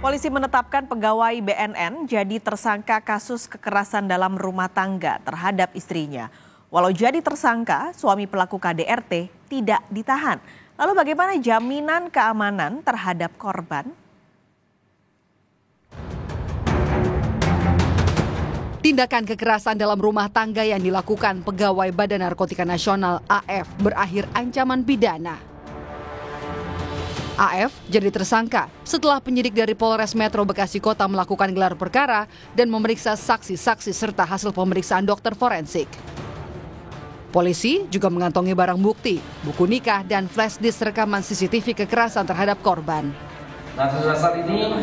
Polisi menetapkan pegawai BNN jadi tersangka kasus kekerasan dalam rumah tangga terhadap istrinya. Walau jadi tersangka, suami pelaku KDRT tidak ditahan. Lalu bagaimana jaminan keamanan terhadap korban? Tindakan kekerasan dalam rumah tangga yang dilakukan pegawai Badan Narkotika Nasional AF berakhir ancaman pidana. AF jadi tersangka setelah penyidik dari Polres Metro Bekasi Kota melakukan gelar perkara dan memeriksa saksi-saksi serta hasil pemeriksaan dokter forensik. Polisi juga mengantongi barang bukti, buku nikah dan flash disk rekaman CCTV kekerasan terhadap korban. Nah, atas dasar ini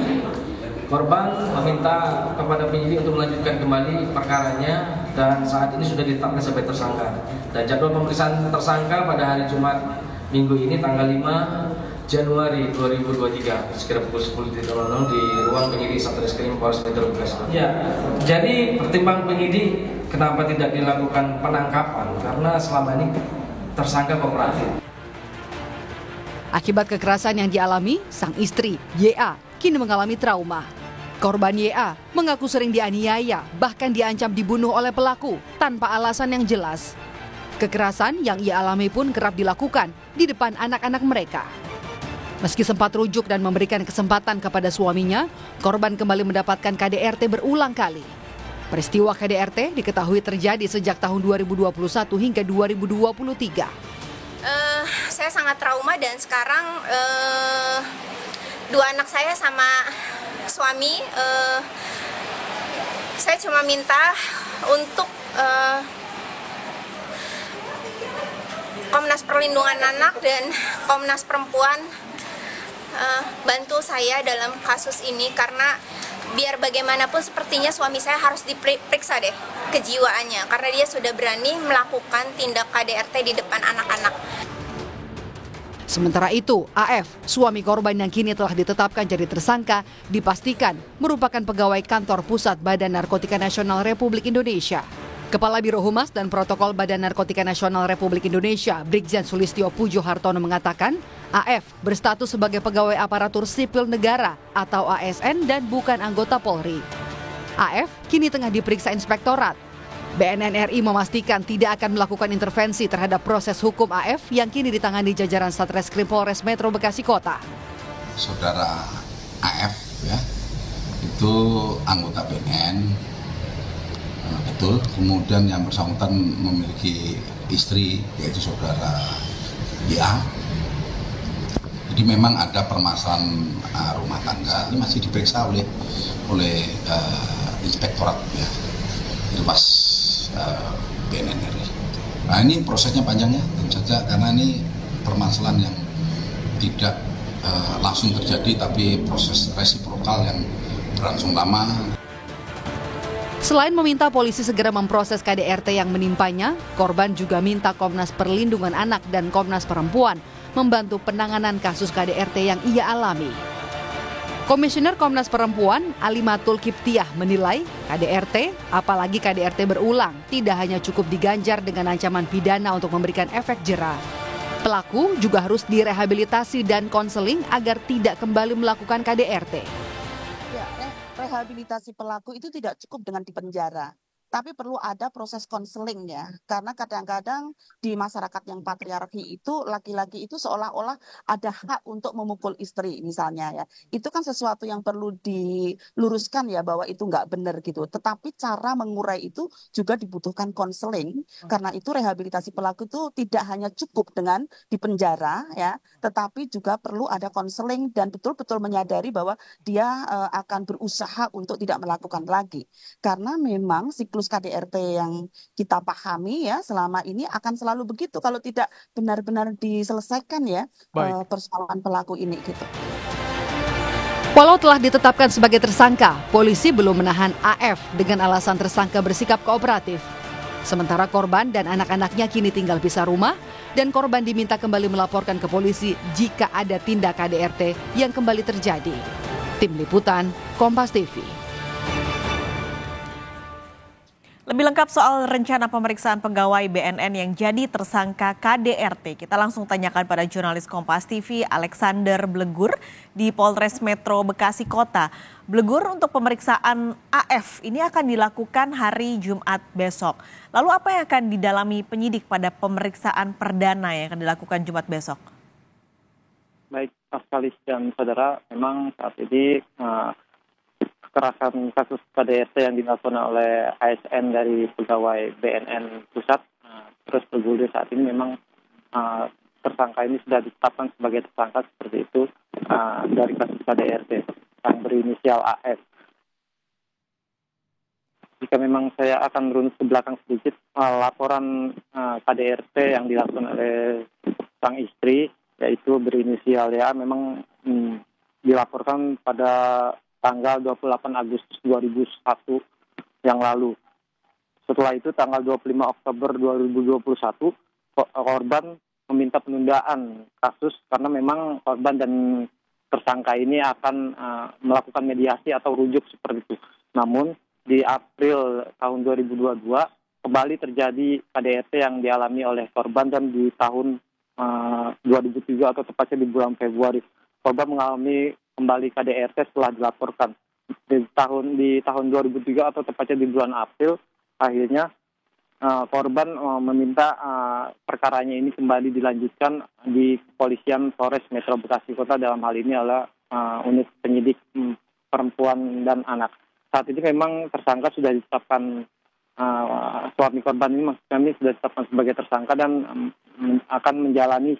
korban meminta kepada penyidik untuk melanjutkan kembali perkaranya dan saat ini sudah ditetapkan sebagai tersangka. Dan jadwal pemeriksaan tersangka pada hari Jumat minggu ini tanggal 5 Januari 2023 sekitar pukul 10.00 di ruang penyidik Satreskrim Polres Metro Bekasi. Ya, jadi pertimbangan penyidik kenapa tidak dilakukan penangkapan karena selama ini tersangka kooperatif. Akibat kekerasan yang dialami, sang istri YA kini mengalami trauma. Korban YA mengaku sering dianiaya, bahkan diancam dibunuh oleh pelaku tanpa alasan yang jelas. Kekerasan yang ia alami pun kerap dilakukan di depan anak-anak mereka. Meski sempat rujuk dan memberikan kesempatan kepada suaminya, korban kembali mendapatkan KDRT berulang kali. Peristiwa KDRT diketahui terjadi sejak tahun 2021 hingga 2023. Saya sangat trauma dan sekarang dua anak saya sama suami, saya cuma minta untuk Komnas Perlindungan Anak dan Komnas Perempuan bantu saya dalam kasus ini karena biar bagaimanapun sepertinya suami saya harus diperiksa deh kejiwaannya karena dia sudah berani melakukan tindak KDRT di depan anak-anak. Sementara itu, AF, suami korban yang kini telah ditetapkan jadi tersangka, dipastikan merupakan pegawai kantor pusat Badan Narkotika Nasional Republik Indonesia. Kepala Biro Humas dan Protokol Badan Narkotika Nasional Republik Indonesia, Brigjen Sulistyo Pujo Hartono mengatakan, AF berstatus sebagai pegawai aparatur sipil negara atau ASN dan bukan anggota Polri. AF kini tengah diperiksa inspektorat. BNN RI memastikan tidak akan melakukan intervensi terhadap proses hukum AF yang kini ditangani jajaran Satreskrim Polres Metro Bekasi Kota. Saudara AF ya, itu anggota BNN, betul. Kemudian yang bersangkutan memiliki istri yaitu saudara YA. Jadi memang ada permasalahan rumah tangga ini masih diperiksa oleh inspektorat ya, Irwas BNN RI. Nah ini prosesnya panjangnya tentu saja karena ini permasalahan yang tidak langsung terjadi tapi proses resiprokal yang berlangsung lama. Selain meminta polisi segera memproses KDRT yang menimpanya, korban juga minta Komnas Perlindungan Anak dan Komnas Perempuan membantu penanganan kasus KDRT yang ia alami. Komisioner Komnas Perempuan Alimatul Kiptiah menilai KDRT, apalagi KDRT berulang, tidak hanya cukup diganjar dengan ancaman pidana untuk memberikan efek jera. Pelaku juga harus direhabilitasi dan konseling agar tidak kembali melakukan KDRT. Ya, rehabilitasi pelaku itu tidak cukup dengan dipenjara. Tapi perlu ada proses konseling ya, karena kadang-kadang di masyarakat yang patriarki itu laki-laki itu seolah-olah ada hak untuk memukul istri misalnya ya. Itu kan sesuatu yang perlu diluruskan ya bahwa itu nggak benar gitu. Tetapi cara mengurai itu juga dibutuhkan konseling, karena itu rehabilitasi pelaku itu tidak hanya cukup dengan dipenjara ya, tetapi juga perlu ada konseling dan betul-betul menyadari bahwa dia akan berusaha untuk tidak melakukan lagi. Karena memang siklus KDRT yang kita pahami ya selama ini akan selalu begitu kalau tidak benar-benar diselesaikan ya persoalan pelaku ini gitu. Walau telah ditetapkan sebagai tersangka, polisi belum menahan AF dengan alasan tersangka bersikap kooperatif. Sementara korban dan anak-anaknya kini tinggal pisah rumah dan korban diminta kembali melaporkan ke polisi jika ada tindak KDRT yang kembali terjadi. Tim Liputan, Kompas TV. Lebih lengkap soal rencana pemeriksaan pegawai BNN yang jadi tersangka KDRT, kita langsung tanyakan pada jurnalis Kompas TV Alexander Blegur di Polres Metro Bekasi Kota. Blegur, untuk pemeriksaan AF ini akan dilakukan hari Jumat besok. Lalu apa yang akan didalami penyidik pada pemeriksaan perdana yang akan dilakukan Jumat besok? Baik, Mas Kalis dan saudara, memang saat ini kekerasan kasus KDRT yang dilakukan oleh ASN dari pegawai BNN Pusat terus bergulir saat ini. Memang tersangka ini sudah ditetapkan sebagai tersangka seperti itu dari kasus KDRT yang berinisial AS. Jika memang saya akan runut ke belakang sedikit, laporan KDRT yang dilakukan oleh sang istri, yaitu berinisial ya, memang dilaporkan pada tanggal 28 Agustus 2001 yang lalu. Setelah itu tanggal 25 Oktober 2021, korban meminta penundaan kasus karena memang korban dan tersangka ini akan melakukan mediasi atau rujuk seperti itu. Namun di April tahun 2022 kembali terjadi KDRT yang dialami oleh korban, dan di tahun 2003 atau tepatnya di bulan Februari korban mengalami kembali KDRT setelah dilaporkan. Di tahun 2003 atau tepatnya di bulan April, akhirnya korban meminta perkaranya ini kembali dilanjutkan di Kepolisian Polres Metro Bekasi Kota, dalam hal ini adalah unit penyidik perempuan dan anak. Saat ini memang tersangka sudah ditetapkan, suami korban ini maksud kami sudah ditetapkan sebagai tersangka dan akan menjalani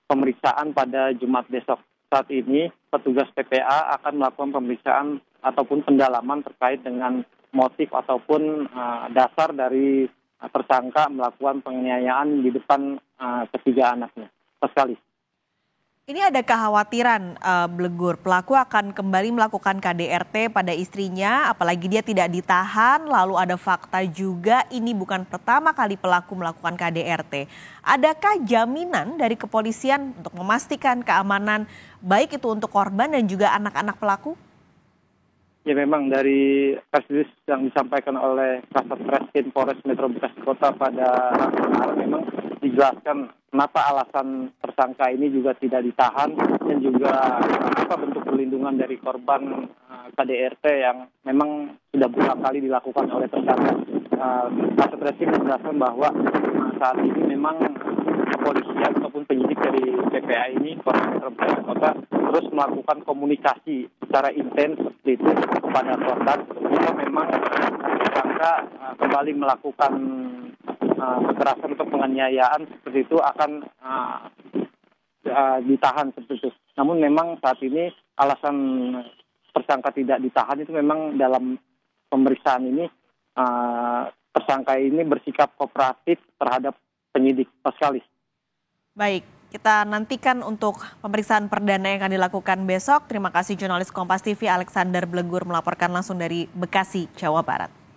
pemeriksaan pada Jumat besok. Saat ini petugas PPA akan melakukan pemeriksaan ataupun pendalaman terkait dengan motif ataupun dasar dari tersangka melakukan penganiayaan di depan ketiga anaknya. Sekali. Ini ada kekhawatiran, Blegur, pelaku akan kembali melakukan KDRT pada istrinya, apalagi dia tidak ditahan, lalu ada fakta juga ini bukan pertama kali pelaku melakukan KDRT. Adakah jaminan dari kepolisian untuk memastikan keamanan baik itu untuk korban dan juga anak-anak pelaku? Ya, memang dari kasus yang disampaikan oleh Kasat Reskrim Polres Metro Bekasi Kota pada memang dijelaskan kenapa alasan tersangka ini juga tidak ditahan dan juga apa bentuk perlindungan dari korban KDRT yang memang sudah beberapa kali dilakukan oleh tersangka. Kasat Reskrim menjelaskan bahwa saat ini memang kepolisian ataupun penyidik dari PPA ini Polres Metro Bekasi Kota terus melakukan komunikasi secara intens seperti itu kepada korban jika memang tersangka kembali melakukan kekerasan atau penganiayaan seperti itu akan ditahan seperti itu. Namun memang saat ini alasan tersangka tidak ditahan itu memang dalam pemeriksaan ini tersangka ini bersikap kooperatif terhadap penyidik. Sekali. Baik, kita nantikan untuk pemeriksaan perdana yang akan dilakukan besok. Terima kasih jurnalis Kompas TV Alexander Blegur melaporkan langsung dari Bekasi, Jawa Barat.